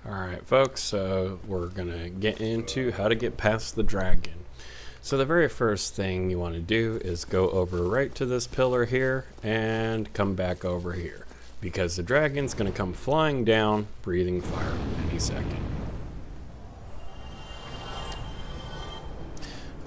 Alright folks, so we're gonna get into how to get past the dragon. So the very first thing you want to do is go over right to this pillar here and come back over here, because the dragon's gonna come flying down, breathing fire any second.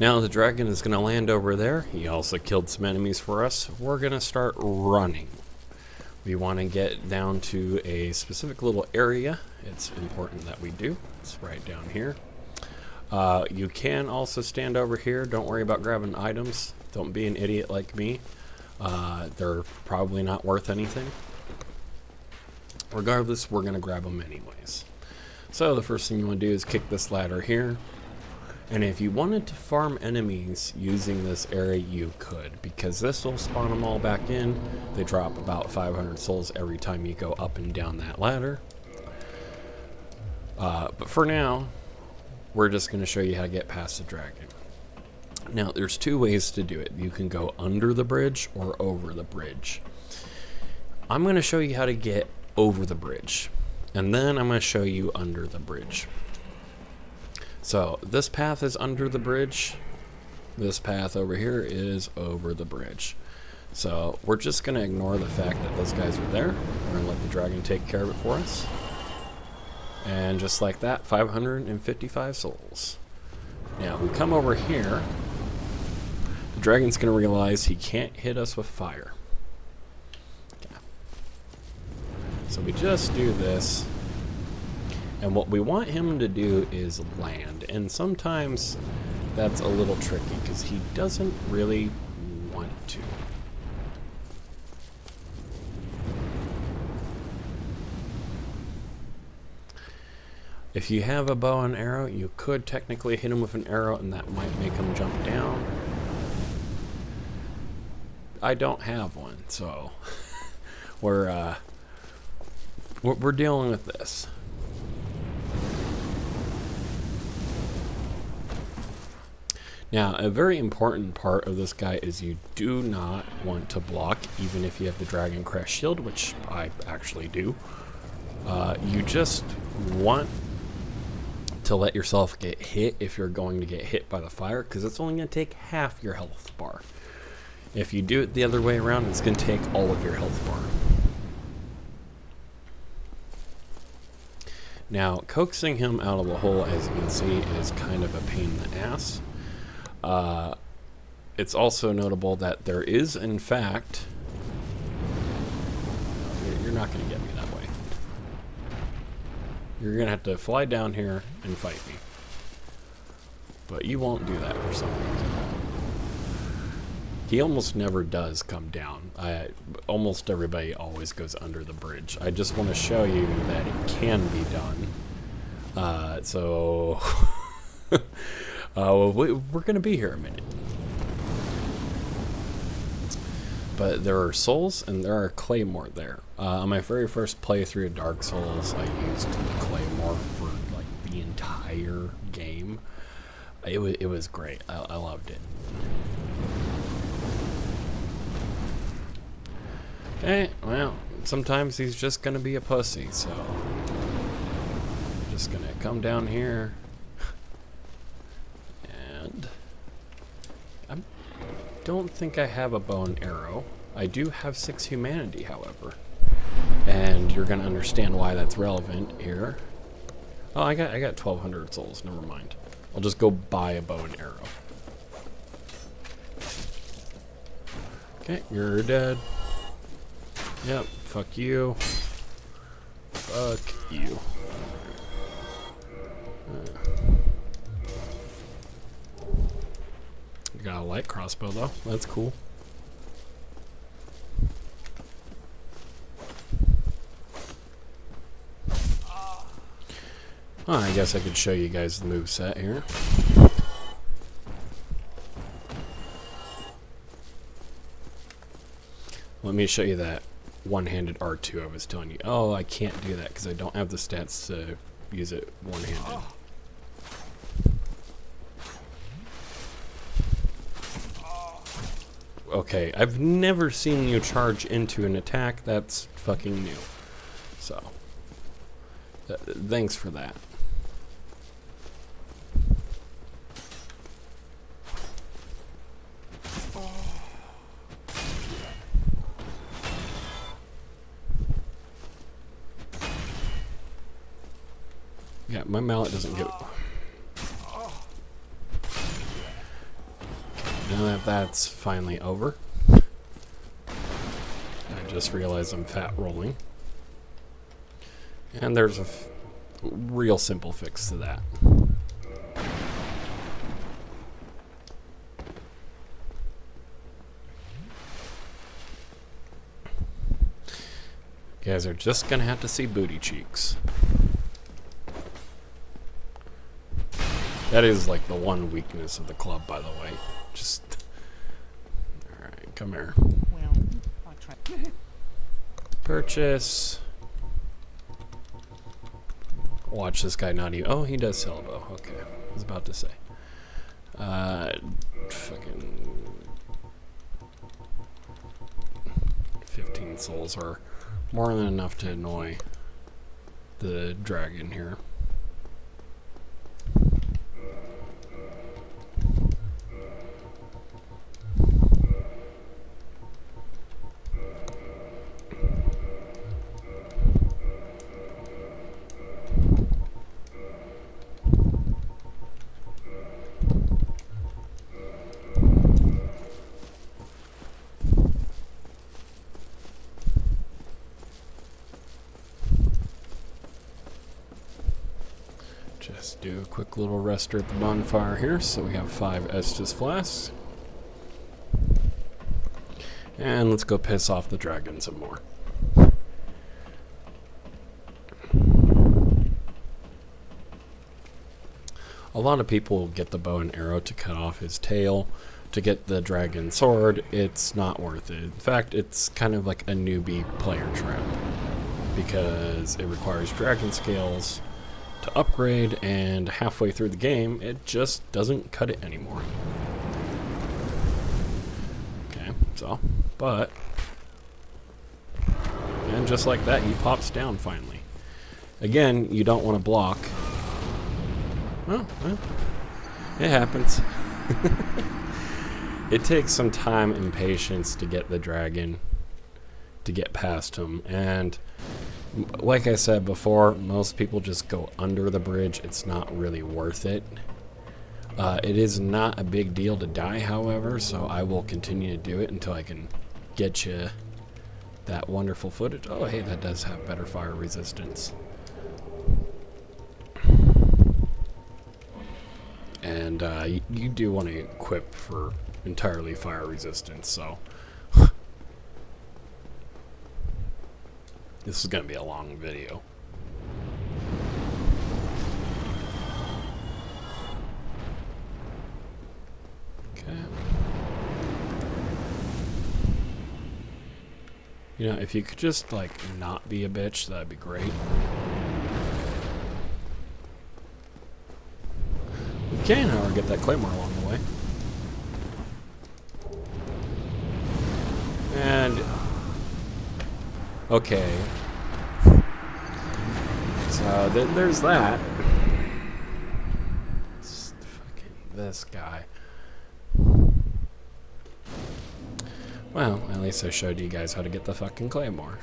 Now the dragon is gonna land over there. He also killed some enemies for us. We're gonna start running. We want to get down to a specific little area. It's important that we do. It's right down here. You can also stand over here. Don't worry about grabbing items. Don't be an idiot like me. They're probably not worth anything. Regardless, we're going to grab them anyways. So the first thing you want to do is kick this ladder here. And if you wanted to farm enemies using this area, you could, because this will spawn them all back in. They drop about 500 souls every time you go up and down that ladder. But for now, we're just going to show you how to get past the dragon. Now, there's two ways to do it. You can go under the bridge or over the bridge. I'm going to show you how to get over the bridge, and then I'm going to show you under the bridge. So this path is under the bridge. This path over here is over the bridge. So we're just going to ignore the fact that those guys are there. We're going to let the dragon take care of it for us. And just like that, 555 souls. Now we come over here. The dragon's going to realize he can't hit us with fire. Okay. So we just do this. And what we want him to do is land. And sometimes that's a little tricky because he doesn't really want to. If you have a bow and arrow, you could technically hit him with an arrow and that might make him jump down. I don't have one, so we're dealing with this. Now, a very important part of this guy is you do not want to block, even if you have the Dragon Crest Shield, which I actually do. You just want to let yourself get hit if you're going to get hit by the fire, because it's only going to take half your health bar. If you do it the other way around, it's going to take all of your health bar. Now, coaxing him out of the hole, as you can see, is kind of a pain in the ass. It's also notable that there is, in fact, you're not going to get me that way. You're going to have to fly down here and fight me. But you won't do that for some reason. He almost never does come down. Almost everybody always goes under the bridge. I just want to show you that it can be done. So we're going to be here a minute. But there are souls and there are claymore there. On my very first playthrough of Darksouls, I used claymore for like the entire game. It was great. I loved it. Okay, well, sometimes he's just gonna be a pussy, so I'm just gonna come down here. And I don't think I have a bow and arrow. I do have 6 humanity, however. And you're gonna understand why that's relevant here. Oh, I got 1,200 souls, never mind. I'll just go buy a bow and arrow. Okay, you're dead. Yep, fuck you. Fuck you. You got a light crossbow though, that's cool. Oh, I guess I could show you guys the moveset here. Let me show you that one-handed R2 I was telling you. Oh, I can't do that because I don't have the stats to use it one-handed. Okay, I've never seen you charge into an attack. That's fucking new. So, Thanks for that. Yeah, my mallet doesn't get... Now that that's finally over, I just realized I'm fat rolling. And there's a real simple fix to that. You guys are just gonna have to see booty cheeks. That is like the one weakness of the club, by the way. Just... Alright, come here. Well, I'll try. Purchase. Watch this guy not even... Oh, he does sell a bow. Okay, I was about to say. Fucking... 15 souls are more than enough to annoy the dragon here. Just do a quick little rester at the bonfire here, so we have 5 Estus flasks. And let's go piss off the dragon some more. A lot of people get the bow and arrow to cut off his tail. To get the dragon sword, it's not worth it. In fact, it's kind of like a newbie player trap, because it requires dragon scales to upgrade, and halfway through the game it just doesn't cut it anymore. Okay, so, but, and just like that he pops down finally. Again, you don't want to block. Oh, well, it happens. It takes some time and patience to get the dragon, to get past him, and like I said before, most people just go under the bridge. It's not really worth it. It is not a big deal to die, however, so I will continue to do it until I can get you that wonderful footage. Oh, hey, that does have better fire resistance. And you do want to equip for entirely fire resistance, so... This is going to be a long video. Okay. You know, if you could just, like, not be a bitch, that'd be great. We can, however, get that claymore along the way. And... okay. So there's that. It's fucking this guy. Well, at least I showed you guys how to get the fucking claymore.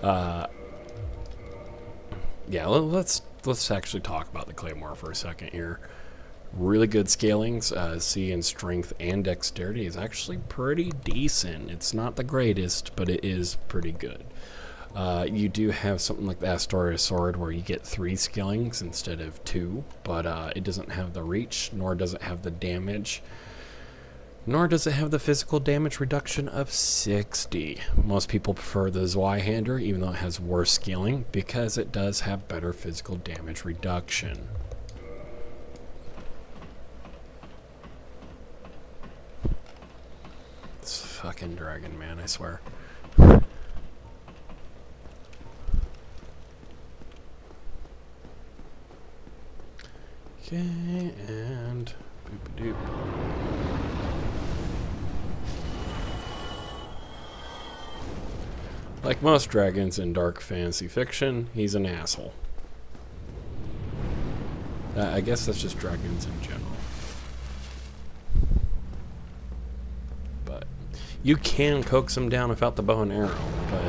Yeah, let's actually talk about the claymore for a second here. Really good scalings, C in strength and dexterity is actually pretty decent. It's not the greatest, but it is pretty good. You do have something like the Astoria sword where you get 3 skillings instead of 2, but it doesn't have the reach, nor does it have the damage, nor does it have the physical damage reduction of 60. Most people prefer the Zweihander, even though it has worse scaling, because it does have better physical damage reduction. This fucking dragon, man, I swear. Okay, and boop-a-doop. Like most dragons in dark fantasy fiction, he's an asshole. I guess that's just dragons in general. But you can coax him down without the bow and arrow, but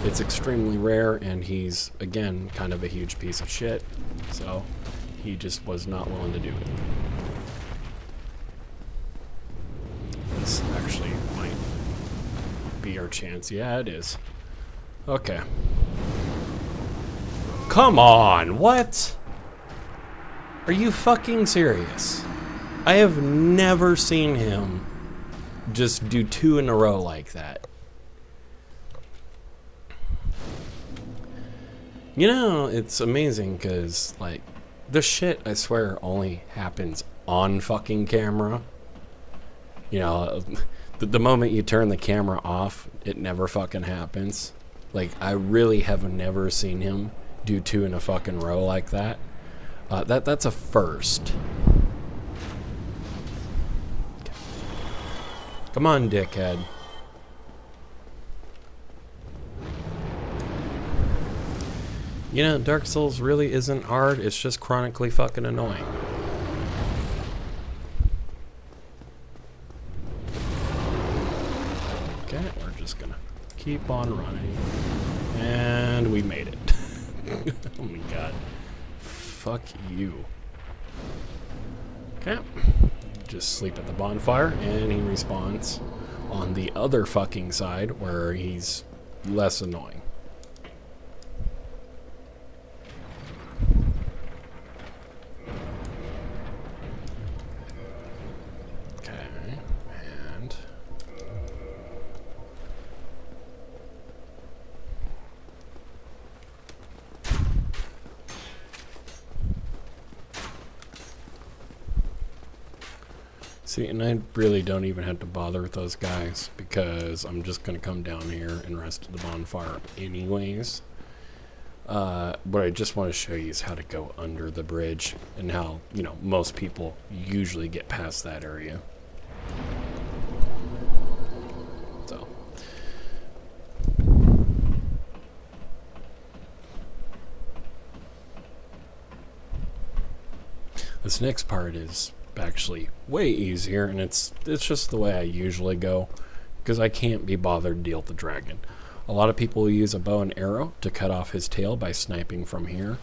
it's extremely rare, and he's, again, kind of a huge piece of shit. So he just was not willing to do it. This actually might be our chance. Yeah, it is. Okay. Come on, what? Are you fucking serious? I have never seen him just do 2 in a row like that. You know, it's amazing because, like, this shit, I swear, only happens on fucking camera. You know, the moment you turn the camera off, it never fucking happens. Like, I really have never seen him do 2 in a fucking row like that. That's a first. Okay. Come on, dickhead. You know, Dark Souls really isn't hard, it's just chronically fucking annoying. Okay, we're just gonna keep on running. And we made it. Oh my god. Fuck you. Okay. Just sleep at the bonfire, and he respawns on the other fucking side where he's less annoying. Okay, and see, and I really don't even have to bother with those guys because I'm just going to come down here and rest at the bonfire anyways. What I just want to show you is how to go under the bridge and how, you know, most people usually get past that area. So. This next part is actually way easier, and it's just the way I usually go because I can't be bothered to deal with the dragon. A lot of people use a bow and arrow to cut off his tail by sniping from here.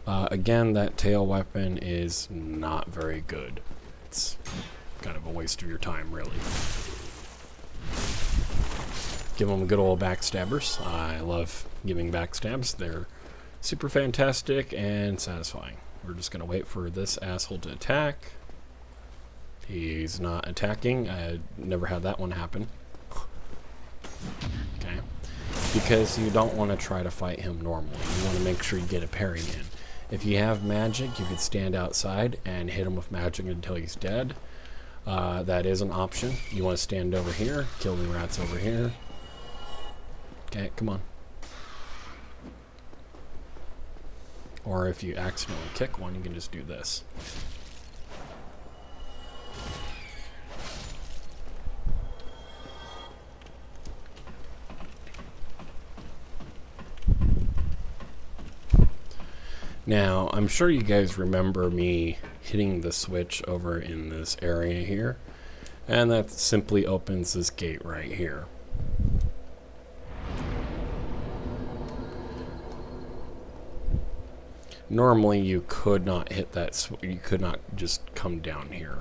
Again, that tail weapon is not very good. It's kind of a waste of your time, really. Give them good old backstabbers. I love giving backstabs. They're super fantastic and satisfying. We're just going to wait for this asshole to attack. He's not attacking. I never had that one happen. Okay. Because you don't want to try to fight him normally. You want to make sure you get a parry in. If you have magic, you could stand outside and hit him with magic until he's dead. That is an option. You want to stand over here, kill the rats over here. Okay, come on. Or if you accidentally kick one, you can just do this. Now, I'm sure you guys remember me hitting the switch over in this area here, and that simply opens this gate right here. Normally, you could not hit that, you could not just come down here.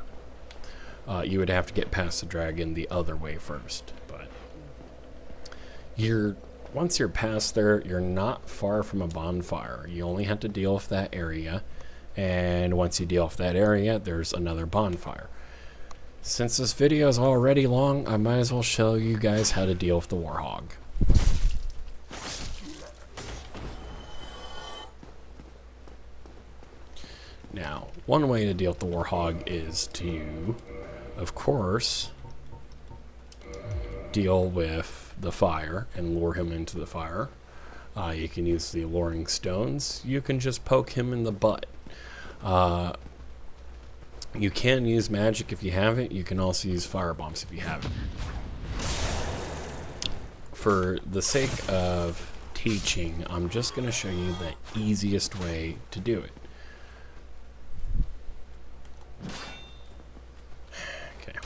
You would have to get past the dragon the other way first, but once you're past there, you're not far from a bonfire. You only have to deal with that area, and once you deal with that area, there's another bonfire. Since this video is already long, I might as well show you guys how to deal with the warhog. Now, one way to deal with the warhog is to, of course, deal with the fire and lure him into the fire. You can use the alluring stones. You can just poke him in the butt. You can use magic if you have it. You can also use fire bombs if you have it. for the sake of teaching, I'm just going to show you the easiest way to do it. Okay.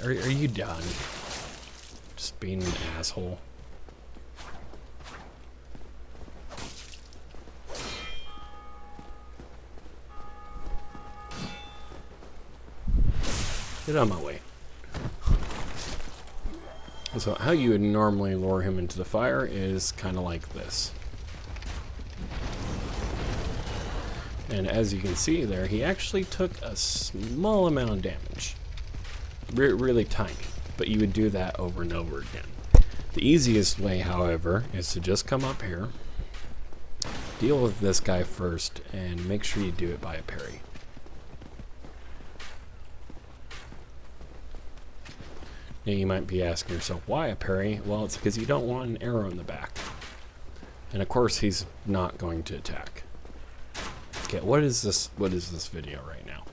Are you done? Just being an asshole. Get out of my way. So how you would normally lure him into the fire is kind of like this. And as you can see there, he actually took a small amount of damage. Really tiny. But you would do that over and over again. The easiest way, however, is to just come up here, deal with this guy first, and make sure you do it by a parry. Now you might be asking yourself, why a parry? Well, it's because you don't want an arrow in the back. And of course, he's not going to attack. Okay, what is this video right now?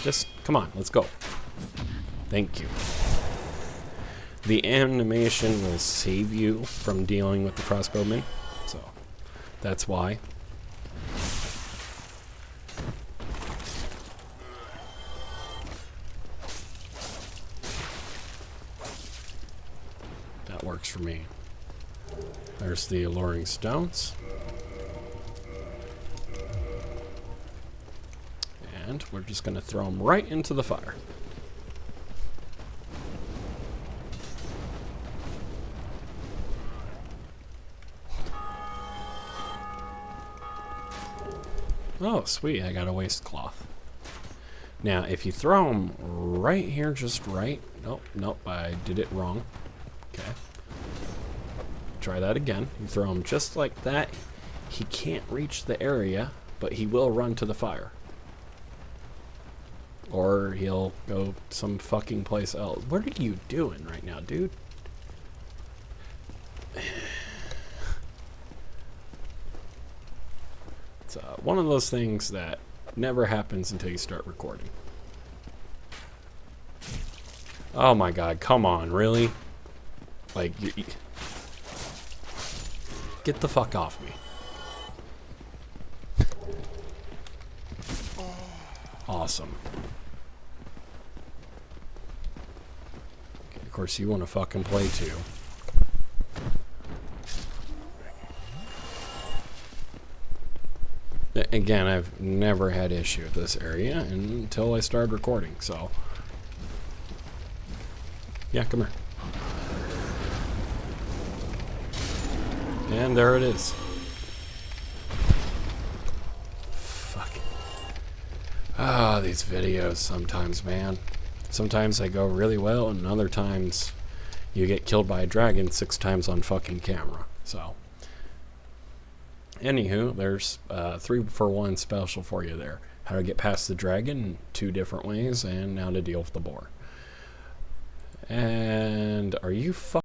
Just, come on, let's go. Thank you. The animation will save you from dealing with the crossbowman, so that's why. That works for me. There's the alluring stones. And we're just going to throw them right into the fire. Oh, sweet, I got a waist cloth. Now, if you throw them right here, just right. Nope, I did it wrong. Okay. Try that again. You throw him just like that. He can't reach the area, but he will run to the fire. Or he'll go some fucking place else. What are you doing right now, dude? It's one of those things that never happens until you start recording. Oh my god, come on, really? Like, get the fuck off me. Awesome. Okay, of course, you want to fucking play too. Again, I've never had issue with this area until I started recording, so. Yeah, come here. And there it is. Fuck. Ah, these videos sometimes, man. Sometimes they go really well, and other times you get killed by a dragon 6 times on fucking camera. So, anywho, there's 3-for-1 special for you there. How to get past the dragon in 2 different ways, and now to deal with the boar. And are you fucking